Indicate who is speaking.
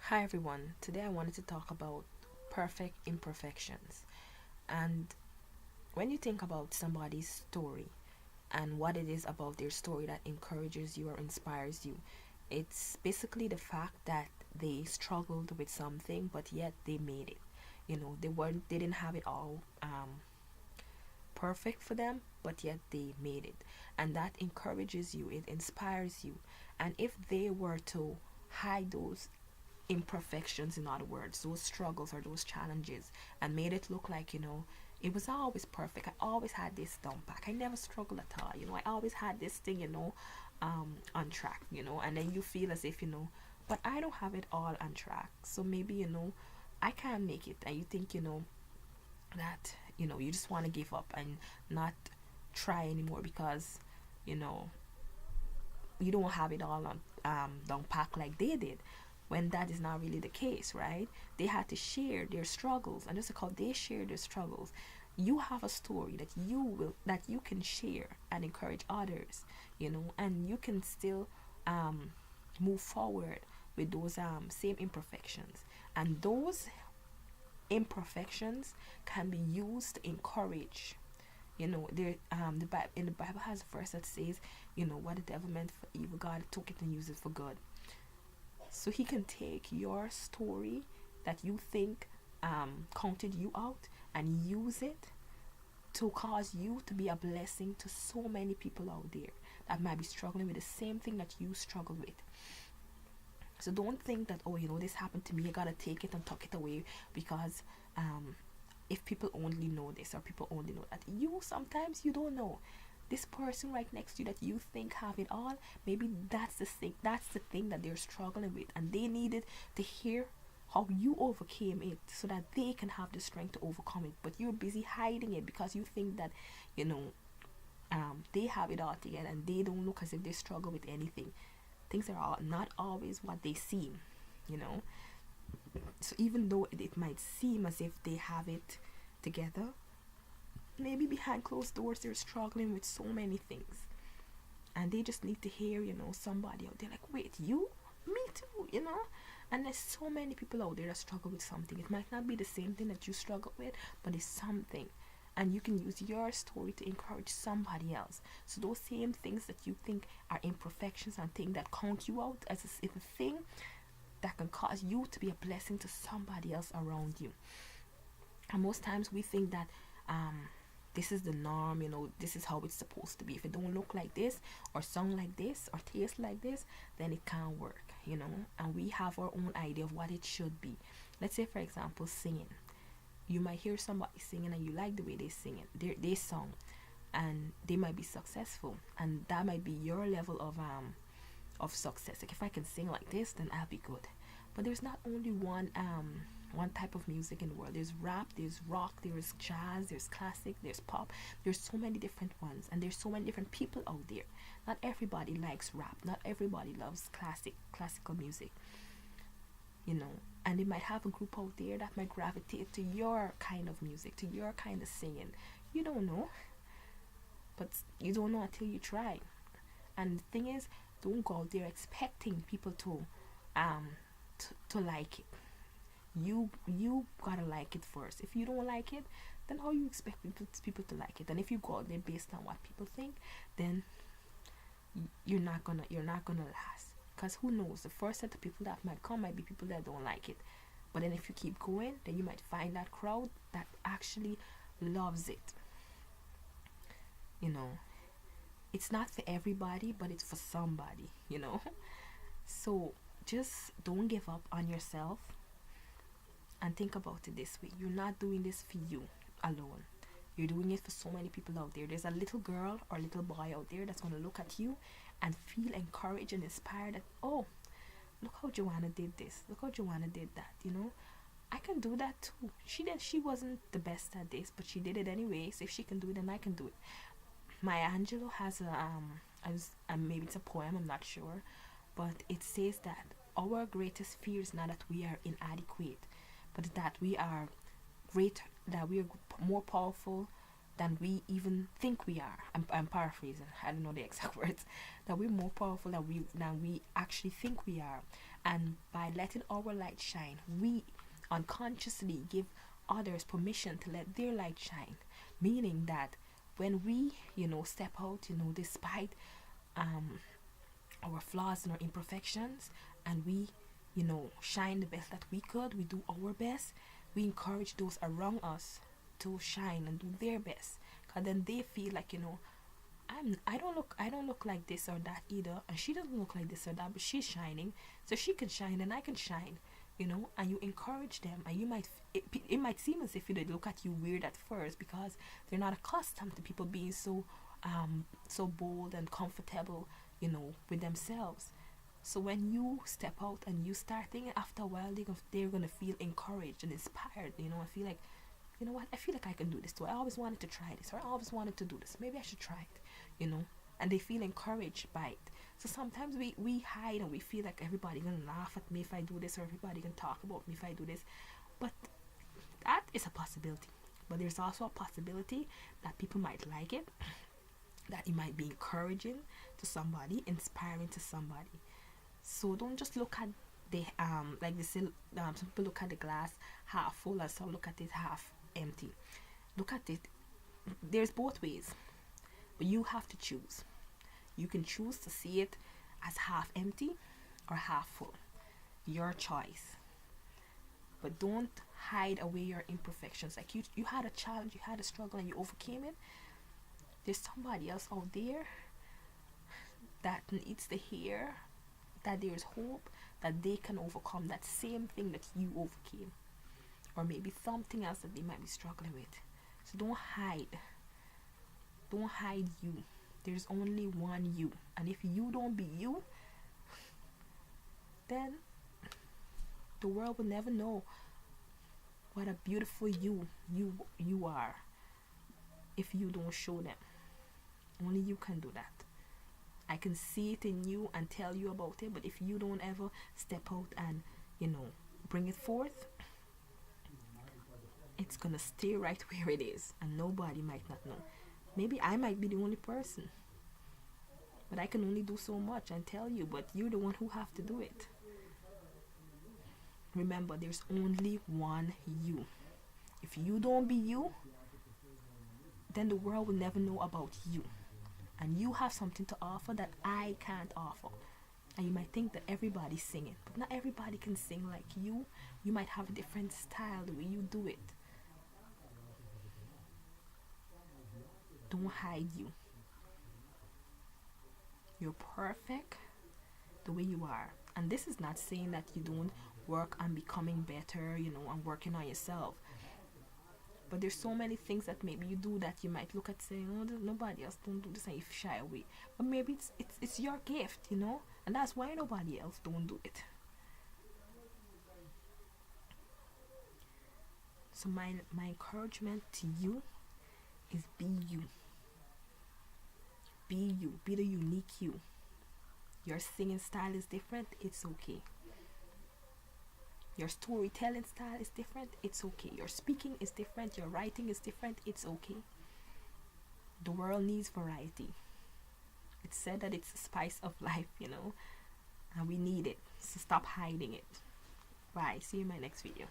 Speaker 1: Hi everyone. Today I wanted to talk about perfect imperfections. And when you think about somebody's story and what it is about their story that encourages you or inspires you, it's basically the fact that they struggled with something but yet they made it. They didn't have it all perfect for them, but yet they made it. And that encourages you, it inspires you. And if they were to hide those imperfections, in other words, those struggles or those challenges, and made it look like, it was always perfect. I always had this down pack. I never struggled at all. I always had this thing, on track, and then you feel as if, but I don't have it all on track. So maybe, I can't make it. And you think, that, you just want to give up and not try anymore because, you know, you don't have it all on down pack like they did, when that is not really the case, right? They had to share their struggles, and just because they share their struggles, you have a story that you can share and encourage others, and you can still move forward with those same imperfections, and those imperfections can be used to encourage. There in the Bible has a verse that says, what the devil meant for evil, God took it and used it for good. So he can take your story that you think counted you out and use it to cause you to be a blessing to so many people out there that might be struggling with the same thing that you struggle with. So don't think that, oh, this happened to me, I gotta take it and tuck it away because if people only know this or people only know that, you sometimes you don't know this person right next to you that you think have it all. Maybe that's the thing that they're struggling with, and they needed to hear how you overcame it so that they can have the strength to overcome it. But you're busy hiding it because you think that you know they have it all together, and they don't look as if they struggle with anything. Things are not always what they seem, you know so even though it might seem as if they have it together, maybe behind closed doors they're struggling with so many things, and they just need to hear, somebody out there like, wait, you, me too, and there's so many people out there that struggle with something. It might not be the same thing that you struggle with, but it's something, and you can use your story to encourage somebody else. So those same things that you think are imperfections and things that count you out as a thing that can cause you to be a blessing to somebody else around you. And most times we think that this is the norm, this is how it's supposed to be. If it don't look like this or sound like this or taste like this, then it can't work, and we have our own idea of what it should be. Let's say, for example, singing. You might hear somebody singing and you like the way they sing it, they song, and they might be successful, and that might be your level of success. Like, if I can sing like this, then I'll be good. But there's not only one type of music in the world. There's rap, there's rock, there's jazz, there's classic, there's pop. There's so many different ones, and there's so many different people out there. Not everybody likes rap, not everybody loves classical music, and they might have a group out there that might gravitate to your kind of music, to your kind of singing. You don't know, but you don't know until you try. And the thing is, don't go out there expecting people um to like it. You gotta like it first. If you don't like it, then how you expect people to like it? And if you go out there based on what people think, then you're not gonna last. Because who knows, the first set of people that might come might be people that don't like it. But then if you keep going, then you might find that crowd that actually loves it. you know it's not for everybody, but it's for somebody. So just don't give up on yourself, and think about it this way: you're not doing this for you alone. You're doing it for so many people out there. There's a little girl or little boy out there that's going to look at you and feel encouraged and inspired that, oh, look how Joanna did this, look how Joanna did that. I can do that too. She wasn't the best at this, but she did it anyway. So if she can do it, then I can do it. Maya Angelou has maybe it's a poem, I'm not sure, but it says that our greatest fear is not that we are inadequate, but that we are great, that we are more powerful than we even think we are. I'm paraphrasing, I don't know the exact words. That we're more powerful than we actually think we are. And by letting our light shine, we unconsciously give others permission to let their light shine. Meaning that when we, step out, despite um our flaws and our imperfections, and we, shine the best that we could, we do our best, we encourage those around us to shine and do their best, because then they feel like, I don't look like this or that either, and she doesn't look like this or that, but she's shining, so she can shine and I can shine. And you encourage them, and it might seem as if they look at you weird at first, because they're not accustomed to people being so bold and comfortable, with themselves. So when you step out and you start thinking, after a while they're gonna feel encouraged and inspired. I feel like, what, I feel like I can do this too. I always wanted to try this, or I always wanted to do this. Maybe I should try it, and they feel encouraged by it. So sometimes we hide, and we feel like everybody gonna laugh at me if I do this, or everybody gonna talk about me if I do this. But that is a possibility. But there's also a possibility that people might like it, that it might be encouraging to somebody, inspiring to somebody. So don't just look at the like they say, some people look at the glass half full and some look at it half empty. Look at it, there's both ways, but you have to choose. You can choose to see it as half empty or half full, your choice. But don't hide away your imperfections. Like you had a challenge, you had a struggle, and you overcame it. There's somebody else out there that needs to hear that there's hope, that they can overcome that same thing that you overcame, or maybe something else that they might be struggling with. So don't hide you. There's only one you, and if you don't be you, then the world will never know what a beautiful you are, if you don't show them. Only you can do that. I can see it in you and tell you about it, but if you don't ever step out and, bring it forth, it's gonna stay right where it is, and nobody might not know. Maybe I might be the only person, but I can only do so much and tell you, but you're the one who have to do it. Remember, there's only one you. If you don't be you, then the world will never know about you. And you have something to offer that I can't offer. And you might think that everybody's singing, but not everybody can sing like you. You might have a different style the way you do it. Don't hide you. You're perfect the way you are. And this is not saying that you don't work on becoming better, and working on yourself. But there's so many things that maybe you do that you might look at saying, oh, nobody else don't do this, and you shy away. But maybe it's your gift, and that's why nobody else don't do it. So my encouragement to you is be you. Be you. Be the unique you. Your singing style is different, it's okay. Your storytelling style is different, it's okay. Your speaking is different, your writing is different, it's okay. The world needs variety. It's said that it's the spice of life, and we need it. So stop hiding it. Bye. See you in my next video.